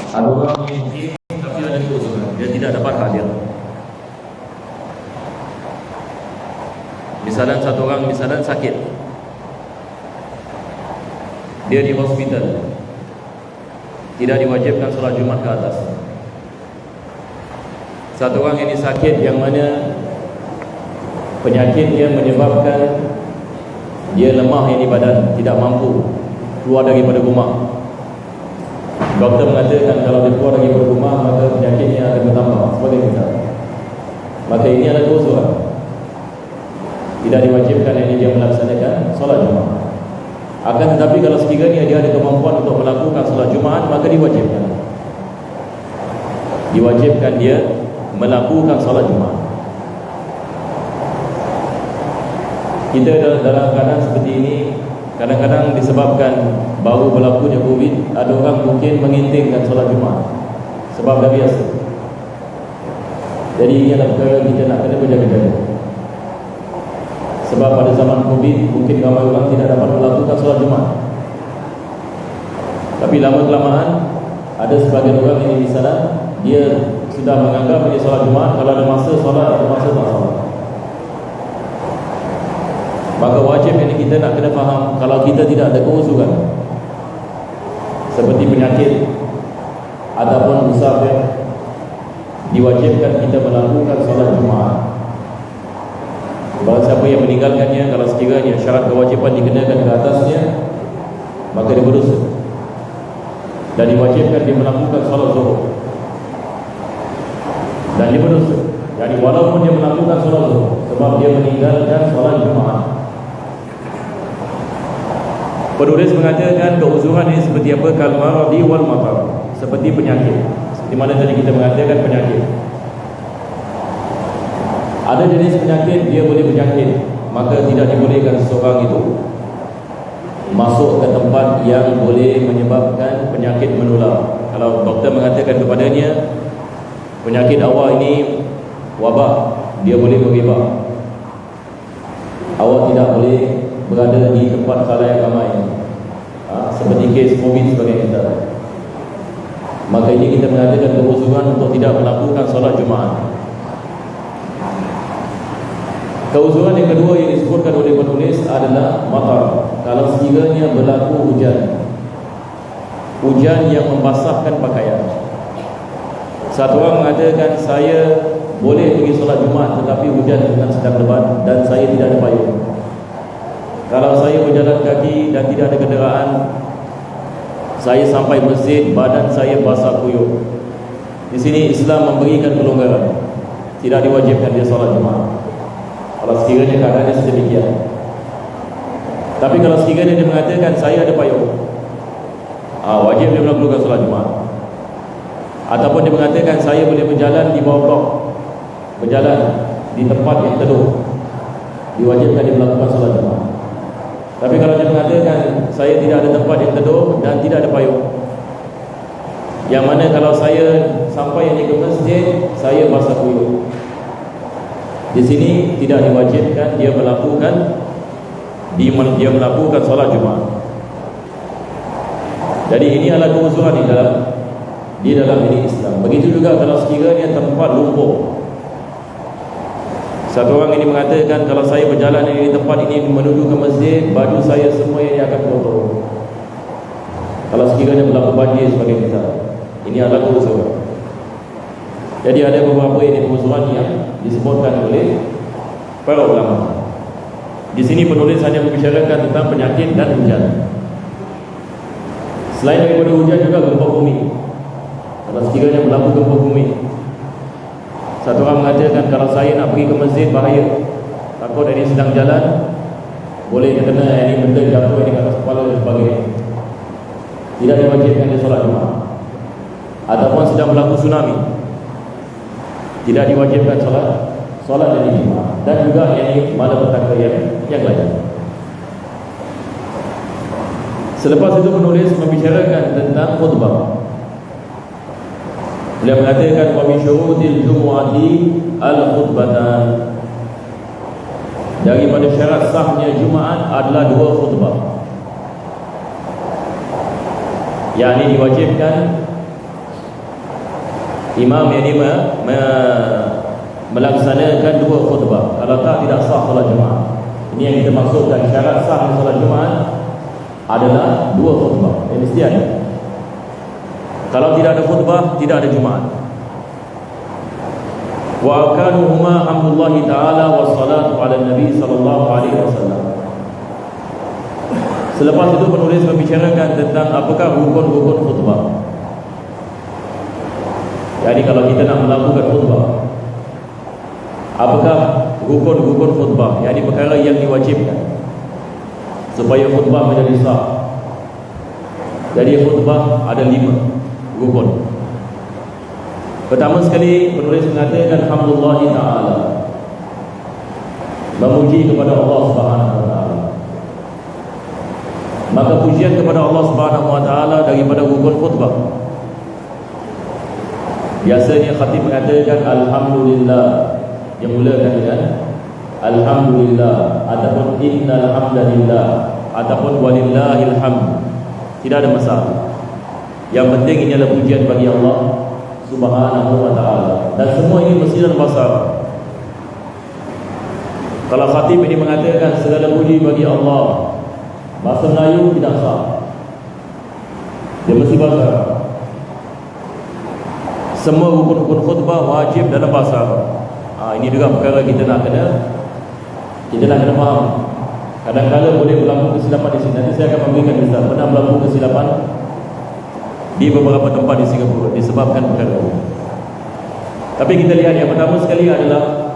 Ada orang yang mukim tapi ada keuzur, dia tidak dapat hak dia. Misalnya satu orang sakit, dia di hospital, tidak diwajibkan solat Jumat ke atas. Satu orang ini sakit yang mana penyakitnya menyebabkan dia lemah yang di badan, tidak mampu keluar daripada rumah. Doktor mengatakan kalau dia keluar daripada rumah maka penyakitnya akan bertambah sebagai misal. Maka ini adalah keuzur. Tidak diwajibkan ini dia melaksanakan solat Jumat. Akan tetapi kalau sekiranya dia ada kemampuan untuk melakukan solat Jumat, maka diwajibkan. Diwajibkan dia melakukan solat Jumat. Kita dalam keadaan seperti ini, kadang-kadang disebabkan baru berlakunya COVID, ada orang mungkin mengintingkan solat Jumat sebab dah biasa. Jadi ini adalah perkara kita nak kena berjaga-jaga. Sebab pada zaman COVID mungkin ramai orang tidak dapat melakukan solat Jumat. Tapi lama-kelamaan ada sebagian orang yang di sana, dia sudah menganggap ini solat Jumat, kalau ada masa solat, ada masa tak solat. Maka wajib ini kita nak kena faham, kalau kita tidak ada keuzuran seperti penyakit ataupun musafir, diwajibkan kita melakukan solat Jumat. Barang siapa yang meninggalkannya, kalau sekiranya syarat kewajipan dikenakan ke atasnya, maka dia berdosa. Dan diwajibkan dia melakukan solat zuhur, dan dia berdosa. Jadi walaupun dia melakukan solat zuhur, sebab dia meninggalkan solat Jumat. Penulis mengatakan keuzuran ini seperti apa? Kal-maradi wal matar, seperti penyakit. Di mana tadi kita mengatakan penyakit. Ada jenis penyakit dia boleh berjangkit, maka tidak dibolehkan seseorang itu masuk ke tempat yang boleh menyebabkan penyakit menular. Kalau doktor mengatakan kepadanya penyakit awak ini wabak, dia boleh beribah. Awak tidak boleh berada di tempat khalayak ramai, seperti kes COVID sebagai kita. Maka ini kita mengatakan keuzuran untuk tidak melakukan solat Jumaat. Keuzuran yang kedua yang disebutkan oleh penulis adalah matar. Kalau sekiranya berlaku hujan yang membasahkan pakaian. Satu orang mengatakan saya boleh pergi solat Jumat tetapi hujan dengan sedang lebat dan saya tidak ada payung. Kalau saya berjalan kaki dan tidak ada kenderaan, saya sampai masjid, badan saya basah kuyup. Di sini Islam memberikan pelonggaran, tidak diwajibkan dia solat Jumat kalau sekiranya keadaannya sedemikian. Tapi kalau sekiranya dia mengatakan saya ada payung, wajib dia melakukan solat Jumat. Ataupun dia mengatakan saya boleh berjalan di bawah blok, berjalan di tempat yang teduh, diwajibkan dia melakukan solat Jumat. Tapi kalau dia mengatakan saya tidak ada tempat yang teduh dan tidak ada payung, yang mana kalau saya sampai ke masjid saya basah kuyup, di sini tidak diwajibkan dia melakukan solat Jumat. Jadi ini adalah keuzuran di dalam diri Islam. Begitu juga kalau sekiranya tempat lumpur. Satu orang ini mengatakan kalau saya berjalan di tempat ini menuju ke masjid, baju saya semua ini akan kotor. Kalau sekiranya berlaku banjir sebagai misal, ini adalah keuzuran. Jadi ada beberapa ini keuzuran yang disebutkan oleh para ulama. Di sini penulis hanya membicarakan tentang penyakit dan hujan. Selain daripada hujan juga gempa bumi. Kalau sekiranya berlaku gempa bumi, satu orang mengatakan kalau saya nak pergi ke masjid bahaya, takut ini sedang jalan boleh kena ini benda jatuh ini ke atas kepala dan sebagainya, tidak diwajibkan dia solat Jumat. Ataupun sedang berlaku tsunami, tidak diwajibkan solat dari Jumat. Dan juga yang malapetaka yang lain. Selepas itu penulis membicarakan tentang khutbah. Beliau mengatakan wa min syurutil jumu'ati al-khutbatan. Daripada syarat sahnya Jumaat adalah 2 khutbah. Yakni diwajibkan imam yang ini melaksanakan 2 khutbah. Kalau tak, tidak sah solat Jumaat. Ini yang kita maksudkan syarat sah solat Jumaat adalah 2 khutbah. Mesti ada. Kalau tidak ada khutbah, tidak ada Jumaat. Wa arkanuhuma hamdulillahi ta'ala wassalatu ala nabi sallallahu alaihi wasallam. Selepas itu penulis membicarakan tentang apakah rukun-rukun khutbah. Jadi kalau kita nak melakukan khutbah, apakah rukun-rukun khutbah? Jadi perkara yang diwajibkan supaya khutbah menjadi sah. Jadi khutbah ada 5 rukun. Pertama sekali penulis mengatakan hamdulillahi ta'ala, memuji kepada Allah Subhanahu wa taala. Maka pujian kepada Allah Subhanahu wa taala daripada rukun khutbah. Biasanya khatib mengatakan alhamdulillah, yang mulakan dengan alhamdulillah ataupun innal hamdalillah ataupun walillahil hamd. Tidak ada masalah. Yang penting ini adalah pujian bagi Allah Subhanahu wa taala, dan semua ini mesti dalam bahasa Arab. Kalau khatib ini mengatakan segala puji bagi Allah, bahasa Melayu tidak sah. Dia mesti bahasa Arab. Semua rukun-rukun khutbah wajib dalam bahasa Arab. Ini juga perkara kita nak kena faham. Kadang-kadang boleh berlaku kesilapan di sini. Nanti saya akan memberikan misal. Pernah berlaku kesilapan di beberapa tempat di Singapura disebabkan perkara ini. Tapi kita lihat yang pertama sekali adalah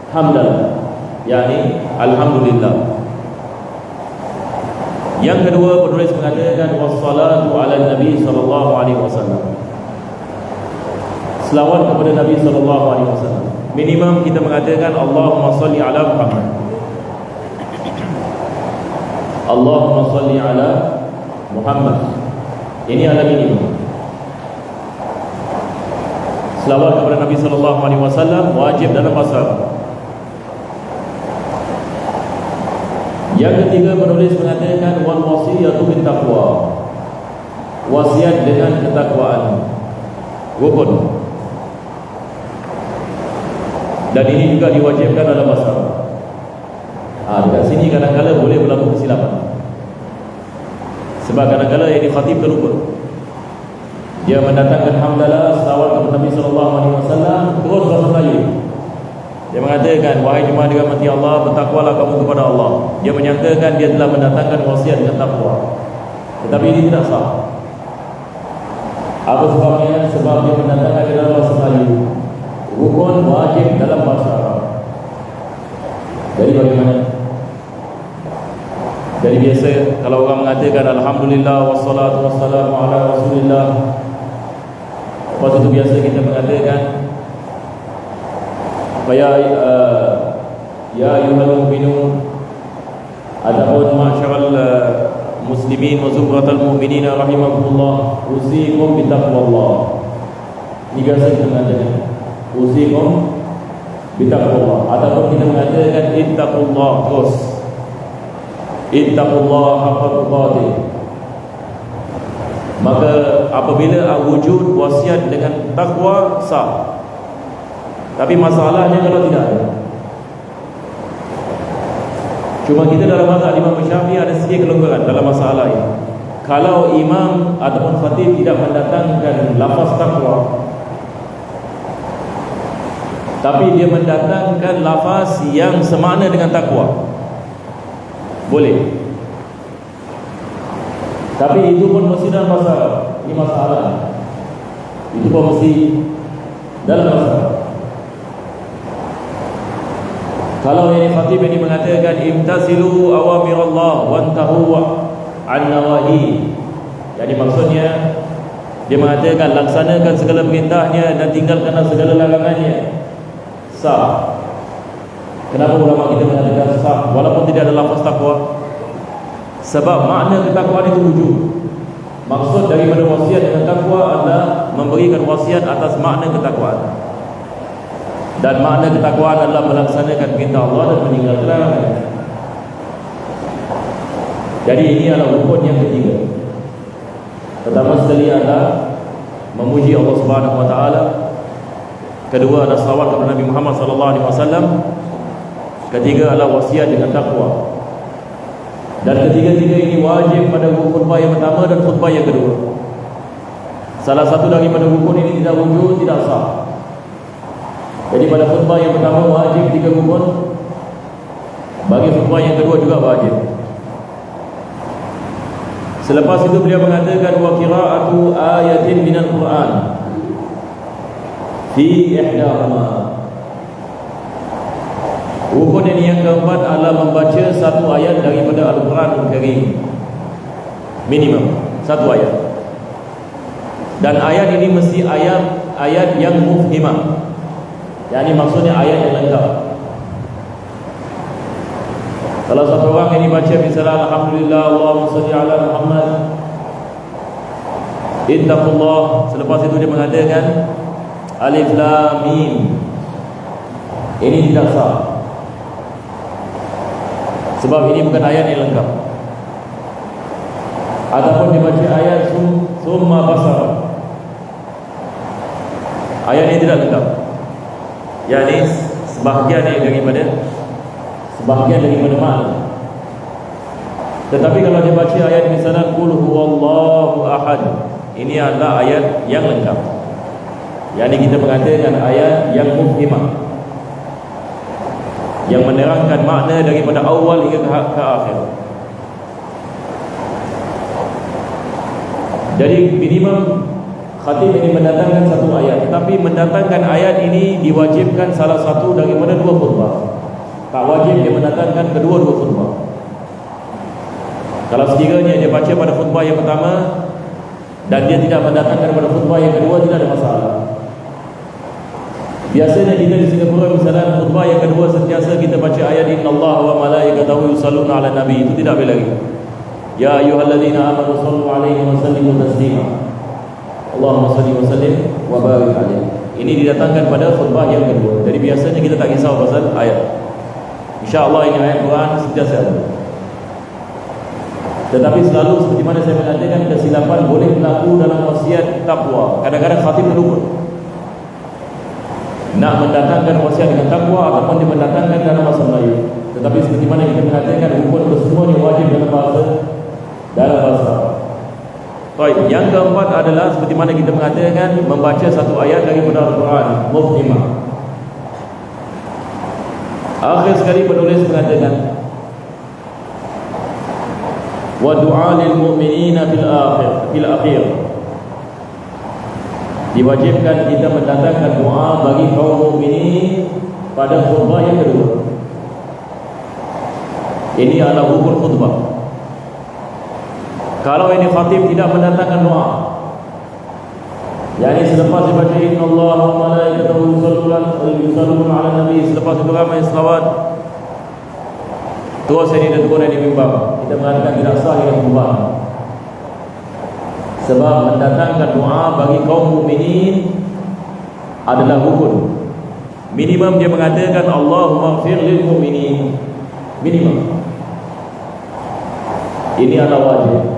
hamdalah, yakni alhamdulillah. Yang kedua penulis mengatakan wassalatu ala nabi sallallahu alaihi wasallam, selawat kepada Nabi sallallahu alaihi wasallam. Minimum kita mengatakan Allahumma salli ala Muhammad, Allahumma salli ala Muhammad. Ini adalah minimum. Selawat kepada Nabi sallallahu alaihi wasallam wajib dalam bahasa Arab. Yang ketiga penulis mengatakan wal wasiyatu bit taqwa, wasiat dengan ketakwaan, rukun. Dan ini juga diwajibkan dalam bahasa Arab. Dekat sini kadang-kadang boleh berlaku kesilapan. Sebab kadang-kadang yang dikhatib terlupa. Dia mendatangkan hamdalah, selawat kepada Nabi sallallahu alaihi wasallam, terus bahasa Melayu. Dia mengatakan wahai jemaah dirahmati Allah, bertakwalah kamu kepada Allah. Dia menyangkakan dia telah mendatangkan wasiat dengan takwa. Tetapi ini tidak sah. Apa sebabnya? Sebab dia mendatangkan dalam bahasa Melayu. Rukun wajib dalam bahasa Arab. Jadi bagaimana? Jadi biasa kalau orang mengatakan alhamdulillah wassalatu wassalamu ala rasulillah, lepas itu biasa kita mengatakan ya ayyuhal mu'minun ataupun ma'syaral muslimin wa zumratal mu'minina rahimakumullah usikum bitaqwallah. Ini biasa kita mengatakan usikum bitaqwallah, ataupun kita mengatakan ittaqullah, terus ittaqullah haqqa tuqatih. Maka apabila wujud wasiat dengan takwa sah. Tapi masalahnya kalau tidak ada. Cuma kita dalam mazhab Imam Syafi'i ada sedikit kelonggaran dalam masalah ini. Kalau imam ataupun khatib tidak mendatangkan lafaz takwa, tapi dia mendatangkan lafaz yang semakna dengan takwa, boleh. Tapi itu pun mesti dalam bahasa Arab. Ini masalah. Itu pun mesti dalam bahasa Arab. Kalau yang khatib ini mengatakan imtasilu awamirallah wantahu an nawahi, jadi maksudnya dia mengatakan laksanakan segala perintahnya dan tinggalkanlah segala larangannya, sah. Kenapa ulama kita mengatakan sah walaupun tidak ada lafaz takwa? Sebab makna ketakwaan itu wujud. Maksud daripada wasiat dengan takwa adalah memberikan wasiat atas makna ketakwaan. Dan makna ketakwaan adalah melaksanakan perintah Allah dan meninggalkan larangan. Jadi ini adalah rukun yang ketiga. Pertama sekali adalah memuji Allah Subhanahu wa taala, kedua adalah salawat kepada Nabi Muhammad SAW, ketiga adalah wasiat dengan takwa. Dan ketiga-tiga ini wajib pada khutbah yang pertama dan khutbah yang kedua. Salah satu daripada rukun ini tidak wujud, tidak sah. Jadi pada khutbah yang pertama wajib 3 rukun, bagi khutbah yang kedua juga wajib. Selepas itu beliau mengatakan wa qira'atu ayatin minal Quran fi ihdahuma. Rukun ini yang keempat adalah membaca satu ayat daripada Al-Quran Al-Karim, minimum satu ayat. Dan ayat ini mesti ayat yang mufhimah, yakni maksudnya ayat yang lengkap. Kalau satu orang ini baca misalnya alhamdulillah Allahumma shalli ala Muhammad ittaqullah, selepas itu dia mengatakan alif lam mim, ini tidak sah, sebab ini bukan ayat yang lengkap. Ataupun dibaca ayat summa basar, ayat ini tidak lengkap, yakni sebahagian daripada makna. Tetapi kalau dia baca ayat misalnya qul huwallahu ahad, ini adalah ayat yang lengkap, yakni kita mengatakan ayat yang mufhimah, yang menerangkan makna daripada awal hingga ke akhir. Jadi minimum khatib ini mendatangkan satu ayat, tetapi mendatangkan ayat ini diwajibkan salah satu daripada 2 khutbah. Tak wajib dia mendatangkan kedua-dua khutbah. Kalau sekiranya dia baca pada khutbah yang pertama dan dia tidak mendatangkan pada khutbah yang kedua, tidak ada masalah. Biasanya kita di Singapura misalnya khutbah yang kedua sentiasa kita baca ayat innallaha wa malaikatahu yusalluna 'alan nabi, itu tidak boleh lagi. Ya ayyuhalladzina amanu sallu 'alaihi wa sallimu taslima. Allahumma shalli wa sallim wa barik alaihi. Ini didatangkan pada khutbah yang kedua. Jadi biasanya kita tak risau pasal ayat. Insya-Allah ini ayat Quran sentiasa ada. Tetapi selalu seperti mana saya mengatakan, kesilapan boleh berlaku dalam wasiat takwa. Kadang-kadang khatib terlupa nak mendatangkan wasiat dengan takwa ataupun dia mendatangkan dalam bahasa Melayu. Tetapi seperti mana kita mengatakan, rukun kesemuanya wajib dalam bahasa Baik, yang keempat adalah seperti mana kita mengatakan membaca satu ayat daripada Al-Quran mufhimah. Akhir sekali penulis mengatakan wa du'a lil mu'minina fil akhir. Diwajibkan kita mendatangkan doa bagi kaum mukminin pada khutbah yang kedua. Ini adalah hukum khutbah. Kalau ini khatib tidak mendatangkan doa, yakni selepas dibaca innallaha wa malaikatahu yusalluna 'alan nabi, selepas itu ramai selawat, terus ini dia turun di mimbar, kita mengatakan tidak sah ini khutbah. Sebab mendatangkan doa bagi kaum mukminin adalah rukun. Minimum dia mengatakan Allahumma ighfir lil mu'minin, minimum. Ini adalah wajib.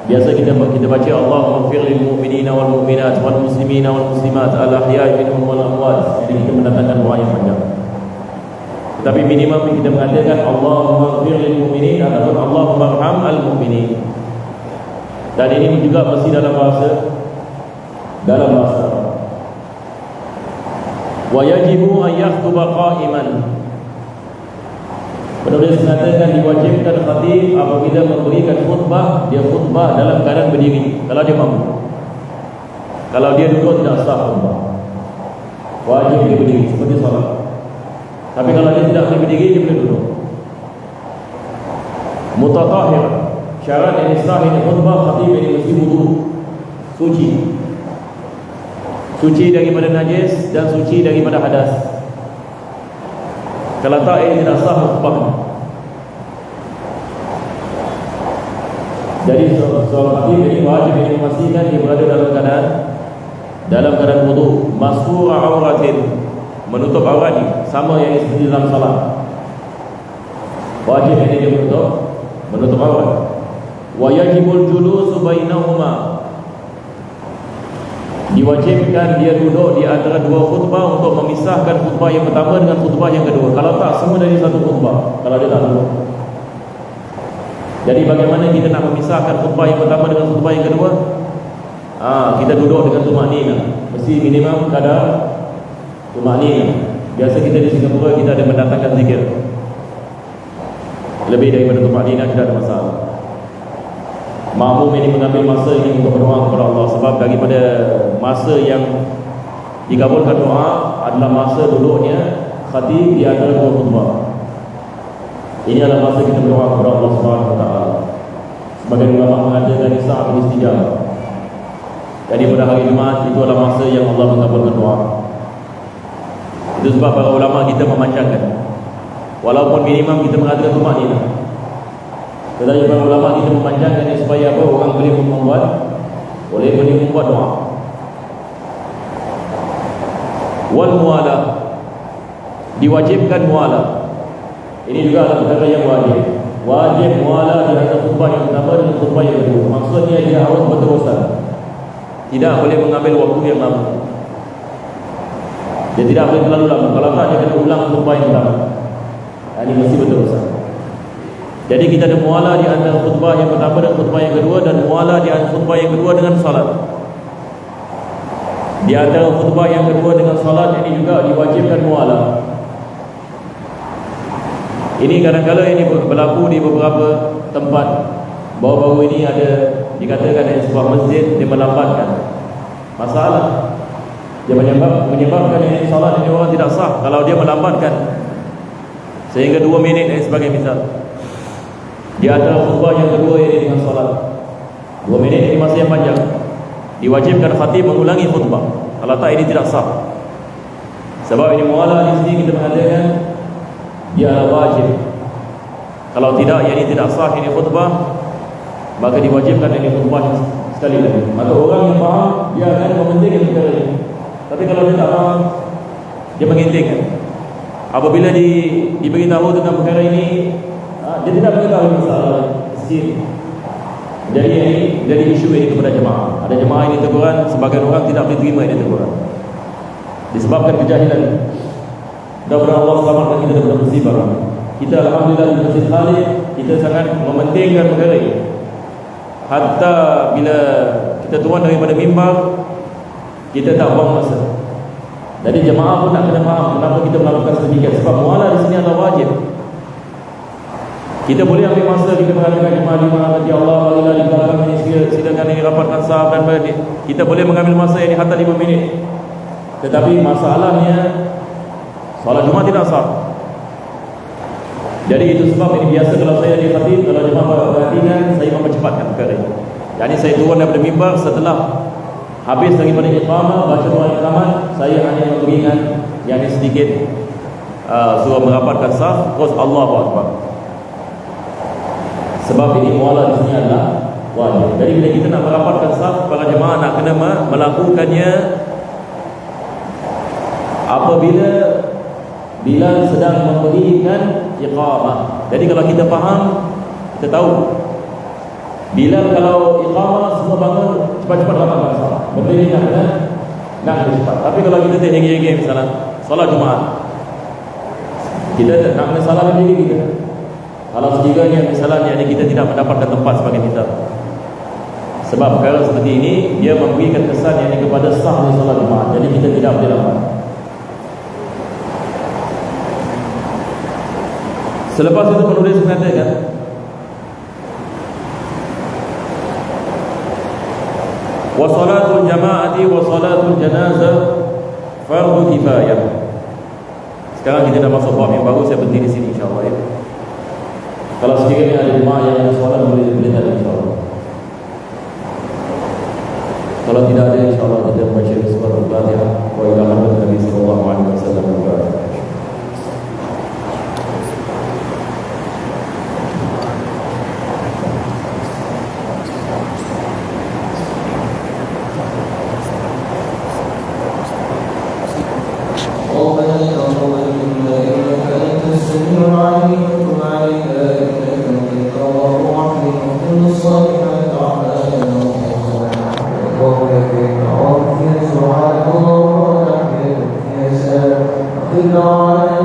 Biasa kita baca Allahumma ighfir lil mu'minina wal mu'minat wal muslimina wal muslimat al ahya'i minhum wal amwat. Jadi kita mendatangkan doa yang panjang. Tetapi minimum kita mengatakan Allahumma ighfir lil mu'minin ataupun Allahumma arham al mu'minin. Dan ini juga mesti dalam bahasa wa yajibu an yakhutuba qa'iman. Penulis mengatakan diwajibkan khatib apabila memberikan khutbah, dia khutbah dalam keadaan berdiri kalau dia mampu. Kalau dia duduk tidak sah khutbah, wajib dia berdiri seperti salat. Tapi kalau dia tidak boleh berdiri, dia boleh duduk. Mutatahhir, syarat yang sah ini khutbah khatib ini mesti wudu, suci daripada najis dan suci daripada hadas. Kalau tak, ini tidak sah khutbah. Jadi seorang khatib ini wajib ini memastikan dia berada dalam keadaan wudu, mastur auratin, menutup aurat, sama yang seperti dalam salat. Wajib ini dia menutup aurat. Wa yajibul julusu bainahuma. diwajibkan dia duduk di antara dua khutbah untuk memisahkan khutbah yang pertama dengan khutbah yang kedua. Kalau tak, semua dari satu khutbah kalau dia tak duduk. Jadi bagaimana kita nak memisahkan khutbah yang pertama dengan khutbah yang kedua? Kita duduk dengan tumakninah. Mesti minimum kadar tumakninah. Biasa kita di Singapura kita ada mendatangkan zikir. Lebih daripada tumakninah tidak ada masalah. Makmum ini mengambil masa ini untuk berdoa kepada Allah, sebab daripada masa yang dikabulkan doa adalah masa duduknya khatib di antara dua khutbah. Ini adalah masa kita berdoa kepada Allah Subhanahu Wa Taala. Sebagai ulama mengatakan sa'atul istijabah. Jadi pada hari Jumaat itu adalah masa yang Allah mengabulkan doa. Itu sebab para ulama kita memanjangkan. Walaupun minimum kita mengatakan tumakninah, tetapi para ulama kita memanjangkan supaya apa? Orang boleh membuat doa. Wal mualah, diwajibkan mualah. Ini juga adalah perkara yang wajib. Wajib mualah di antara khutbah yang pertama dan khutbah yang kedua. Maksudnya dia harus berterusan. Tidak boleh mengambil waktu yang lama. Dia tidak boleh terlalu lama. Kalau tak, dia kena ulang khutbah yang pertama. Ini mesti berterusan. Jadi kita ada mualah di antara khutbah yang pertama dan khutbah yang kedua, dan mualah di antara khutbah yang kedua dengan salat. Di antara khutbah yang kedua dengan salat ini juga diwajibkan mualah. Ini kadang-kadang ini berlaku di beberapa tempat. Baru-baru ini ada dikatakan di sebuah masjid dia melambatkan. Masalah dia menyebabkan ini salat ini orang tidak sah kalau dia melambatkan sehingga 2 minit dan sebagainya misal. Di antara khutbah yang kedua ini dengan salat 2 minit ini masa yang panjang. Diwajibkan khatib mengulangi khutbah. Kalau tak, ini tidak sah. Sebab ini mualah di sini kita mengatakan dia adalah wajib. Kalau tidak, ini tidak sah ini khutbah, maka diwajibkan ini khutbah sekali lagi. Maka orang yang faham dia akan mementingkan perkara ini. Tapi kalau dia tak faham, dia mengintingkan. Apabila diberitahu tentang perkara ini, dia tidak mengetahui masalah sendiri. Jadi isu ini kepada jemaah. Ada jemaah ini teguran, sebagian orang tidak boleh terima ini teguran disebabkan kejahilan. Mudah-mudahan Allah selamatkan kita daripada musibah. Kita alhamdulillah di Masjid Khalid, kita sangat mementingkan perkara ini. Hatta bila kita turun daripada mimbar, kita tak buang masa. Jadi jemaah pun nak kena faham kenapa kita melakukan sedemikian. Sebab mualah di sini adalah wajib. Kita boleh ambil masa kita mengatakan jemaah di mana nanti Allah bagi di belakang ini silakan ini rapatkan sahab dan bagi. Kita boleh mengambil masa ini hatta 5 minit. Tetapi masalahnya solat Jumaat tidak sah. Jadi itu sebab ini biasa kalau saya di khatib, kalau jemaah perhatikan, saya mempercepatkan perkara ini. Jadi saya turun daripada mimbar setelah habis daripada iqamah, baca doa iqamah, saya hanya memberikan yang sedikit suruh merapatkan saf, terus Allahu Akbar. Sebab ini mualah di sini adalah wajib. Jadi bila kita nak merapatkan saf, para jemaah nak kena melakukannya apabila Bilal sedang memberikan iqamah. Jadi kalau kita faham, kita tahu Bilal kalau iqamah semua bangun cepat-cepat rapatkan saf. Berdiri nak cepat. Tapi kalau kita terhegi-hegi misalnya solat Jumaat, kita nak kena salah diri kita. Kalau sekiranya misalnya kita tidak mendapatkan tempat sebagai misal, sebab perkara seperti ini dia memberikan kesan yang kepada sah solat Jumaat. Jadi kita tidak boleh dapat. Selepas itu penulis mengatakan wa salatul jama'ati wa salatul janazah fardu kifayah. Sekarang kita dah masuk bab yang baru, saya berhenti di sini insya-Allah ya. Kalau sekiranya ada jemaah yang solat boleh tanya insya-Allah. Kalau tidak ada insya-Allah kita baca surah Al-Fatihah wa ila hadratin Nabi sallallahu alaihi wasallam. Allahumma الضالين